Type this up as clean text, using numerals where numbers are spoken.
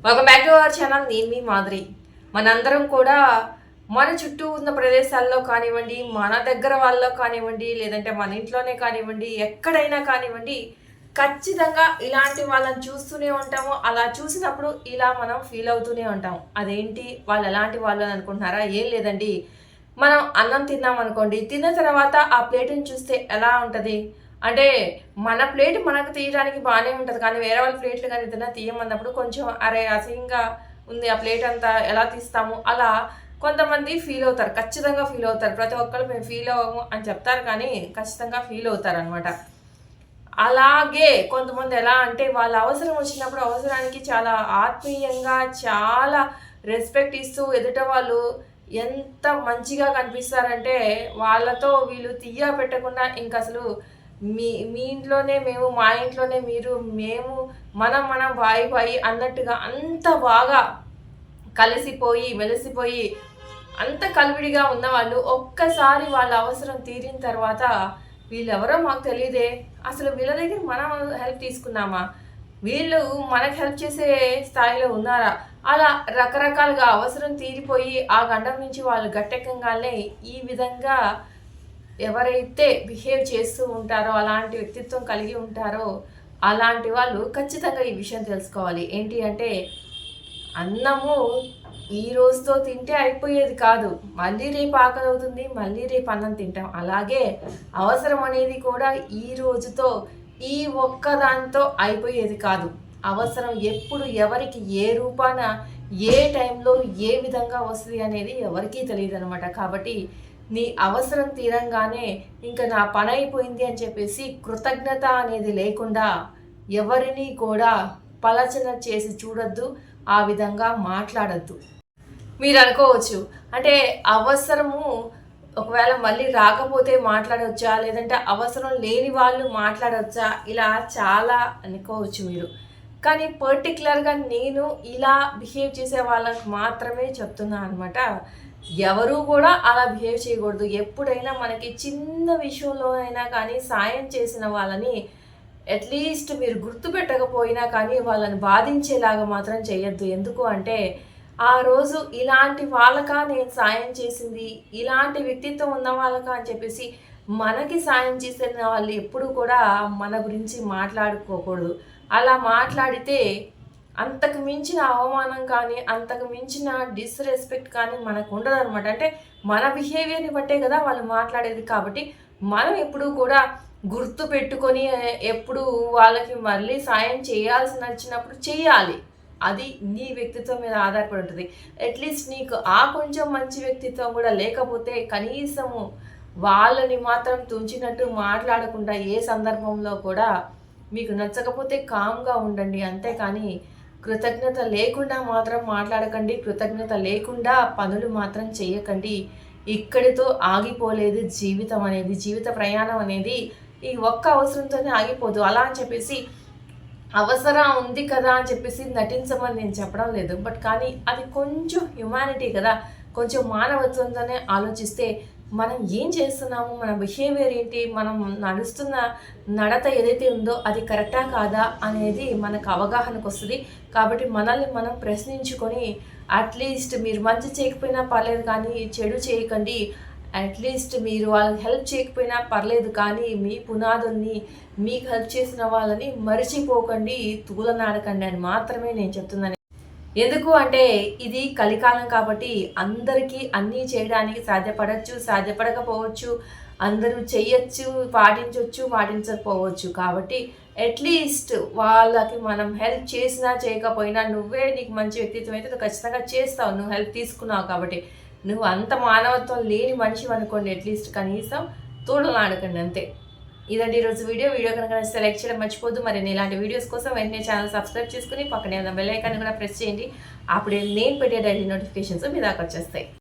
Welcome back to our channel. నేను మీ మాధురి. మనందరం కూడా మన చుట్టూ ఉన్న ప్రదేశాల్లో కానివ్వండి, మన దగ్గర వాళ్ళలో కానివ్వండి, లేదంటే మన ఇంట్లోనే కానివ్వండి, ఎక్కడైనా కానివ్వండి, ఖచ్చితంగా ఇలాంటి వాళ్ళని చూస్తూనే ఉంటాము. అలా చూసినప్పుడు ఇలా మనం ఫీల్ అవుతూనే ఉంటాం. అదేంటి, వాళ్ళు ఎలాంటి వాళ్ళు అని అనుకుంటున్నారా? ఏం లేదండి, మనం అన్నం తిన్నాం అనుకోండి, తిన్న తర్వాత ఆ ప్లేట్ని చూస్తే ఎలా ఉంటుంది అంటే, మన ప్లేట్ మనకు తీయడానికి బాగానే ఉంటుంది, కానీ వేరే వాళ్ళ ప్లేట్లు కానీ ఏదైనా తీయమన్నప్పుడు కొంచెం అరే అసహ్యంగా ఉంది, ఆ ప్లేట్ అంతా ఎలా తీస్తాము అలా కొంతమంది ఫీల్ అవుతారు. ఖచ్చితంగా ఫీల్ అవుతారు. ప్రతి ఒక్కరు మేము ఫీల్ అవ్వము అని చెప్తారు, కానీ ఖచ్చితంగా ఫీల్ అవుతారు అనమాట. అలాగే కొంతమంది ఎలా అంటే, వాళ్ళ అవసరం వచ్చినప్పుడు అవసరానికి చాలా ఆత్మీయంగా, చాలా రెస్పెక్ట్ ఇస్తూ ఎదుట వాళ్ళు ఎంత మంచిగా కనిపిస్తారంటే, వాళ్ళతో వీళ్ళు తీయ పెట్టకుండా ఇంక అసలు మీ మీ ఇంట్లోనే మేము, మా ఇంట్లోనే మీరు, మేము మనం బాయి బాయి అన్నట్టుగా అంత బాగా కలిసిపోయి మెలిసిపోయి అంత కలివిడిగా ఉన్నవాళ్ళు ఒక్కసారి వాళ్ళ అవసరం తీరిన తర్వాత వీళ్ళెవరో మాకు తెలియదే, అసలు వీళ్ళ దగ్గర మనం హెల్ప్ తీసుకున్నామా, వీళ్ళు మనకు హెల్ప్ చేసే స్థాయిలో ఉన్నారా, అలా రకరకాలుగా అవసరం తీరిపోయి ఆ గండం నుంచి వాళ్ళు గట్టెక్కగానే ఈ విధంగా ఎవరైతే బిహేవ్ చేస్తూ ఉంటారో, అలాంటి వ్యక్తిత్వం కలిగి ఉంటారో అలాంటి వాళ్ళు ఖచ్చితంగా ఈ విషయం తెలుసుకోవాలి. ఏంటి అంటే, అన్నము ఈ రోజుతో తింటే అయిపోయేది కాదు, మళ్ళీ రేపు ఆకలి అవుతుంది, మళ్ళీ రేపు అన్నం తింటాం. అలాగే అవసరం అనేది కూడా ఈ రోజుతో ఈ ఒక్కదాంతో అయిపోయేది కాదు. అవసరం ఎప్పుడు ఎవరికి ఏ రూపాన ఏ టైంలో ఏ విధంగా వస్తుంది అనేది ఎవరికీ తెలియదు అనమాట. కాబట్టి నీ అవసరం తీరంగానే ఇంకా నా పని అయిపోయింది అని చెప్పేసి కృతజ్ఞత అనేది లేకుండా ఎవరిని కూడా పలచన చేసి చూడొద్దు, ఆ విధంగా మాట్లాడద్దు. మీరు అనుకోవచ్చు, అంటే అవసరము ఒకవేళ మళ్ళీ రాకపోతే మాట్లాడవచ్చా, లేదంటే అవసరం లేని వాళ్ళు మాట్లాడవచ్చా, ఇలా చాలా అనుకోవచ్చు మీరు. కానీ పర్టికులర్గా నేను ఇలా బిహేవ్ చేసే వాళ్ళకి మాత్రమే చెప్తున్నాను అనమాట. ఎవరు కూడా అలా బిహేవ్ చేయకూడదు. ఎప్పుడైనా మనకి చిన్న విషయంలో అయినా కానీ సాయం చేసిన వాళ్ళని అట్లీస్ట్ మీరు గుర్తుపెట్టకపోయినా కానీ వాళ్ళని బాధించేలాగా మాత్రం చేయొద్దు. ఎందుకు అంటే, ఆ రోజు ఇలాంటి వాళ్ళకా నేను సాయం చేసింది, ఇలాంటి వ్యక్తిత్వం ఉన్న వాళ్ళకా అని చెప్పేసి మనకి సాయం చేసిన వాళ్ళు ఎప్పుడు కూడా మన గురించి మాట్లాడుకోకూడదు. అలా మాట్లాడితే అంతకు మించిన అవమానం కానీ, అంతకు మించిన డిస్‌రెస్పెక్ట్ కానీ మనకు ఉండదనమాట. అంటే మన బిహేవియర్‌ని బట్టే కదా వాళ్ళు మాట్లాడేది. కాబట్టి మనం ఎప్పుడూ కూడా గుర్తుపెట్టుకొని ఎప్పుడు వాళ్ళకి మళ్ళీ సాయం చేయాల్సి నచ్చినప్పుడు చేయాలి. అది నీ వ్యక్తిత్వం మీద ఆధారపడి ఉంటుంది. అట్‌లీస్ట్ నీకు ఆ కొంచెం మంచి వ్యక్తిత్వం కూడా లేకపోతే కనీసము వాళ్ళని మాత్రం తుంచినట్టు మాట్లాడకుండా ఏ సందర్భంలో కూడా మీకు నచ్చకపోతే కామ్‌గా ఉండండి. అంతేకానీ కృతజ్ఞత లేకుండా మాత్రం మాట్లాడకండి. కృతజ్ఞత లేకుండా పనులు మాత్రం చేయకండి. ఇక్కడితో ఆగిపోలేదు జీవితం అనేది. జీవిత ప్రయాణం అనేది ఈ ఒక్క అవసరంతోనే ఆగిపోదు. అలా అని చెప్పేసి అవసరం ఉంది కదా అని చెప్పేసి నటించమని నేను చెప్పడం లేదు. బట్ కానీ అది కొంచెం హ్యుమానిటీ కదా, కొంచెం మానవత్వంతోనే ఆలోచిస్తే మనం ఏం చేస్తున్నాము, మన బిహేవియర్ ఏంటి, మనం నడుస్తున్న నడత ఏదైతే ఉందో అది కరెక్టా కాదా అనేది మనకు అవగాహనకు వస్తుంది. కాబట్టి మనల్ని మనం ప్రశ్నించుకొని అట్లీస్ట్ మీరు మంచి చేయకపోయినా పర్లేదు కానీ చెడు చేయకండి. అట్లీస్ట్ మీరు వాళ్ళకి హెల్ప్ చేయకపోయినా పర్లేదు కానీ మీ పునాదుల్ని, మీకు హెల్ప్ చేసిన వాళ్ళని మరిచిపోకండి, తూలనాడకండి అని మాత్రమే నేను చెప్తున్నాను. ఎందుకు అంటే, ఇది కలికాలం కాబట్టి అందరికీ అన్నీ చేయడానికి సాధ్యపడచ్చు, సాధ్యపడకపోవచ్చు. అందరూ చెయ్యొచ్చు, పాటించవచ్చు, పాటించకపోవచ్చు. కాబట్టి అట్లీస్ట్ వాళ్ళకి మనం హెల్ప్ చేసినా చేయకపోయినా, నువ్వే నీకు మంచి వ్యక్తిత్వం అయితే నువ్వు ఖచ్చితంగా చేస్తావు. నువ్వు హెల్ప్ తీసుకున్నావు కాబట్టి. నువ్వు అంత మానవత్వం లేని మనిషి అనుకోండి, అట్లీస్ట్ కనీసం తోడలాడకండి అంతే. ఇదండి ఈరోజు వీడియో. కనుక నచ్చితే లైక్ చేయడం మర్చిపోద్దు. మరి ఇలాంటి వీడియోస్ కోసం వెంటనే ఛానల్ సబ్స్క్రైబ్ చేసుకుని పక్కనే ఉన్న బెల్ ఐకాన్ కూడా ప్రెస్ చేయండి. అప్పుడే నేను పెట్టే డైలీ నోటిఫికేషన్స్ మీ దాకా వచ్చేస్తాయి.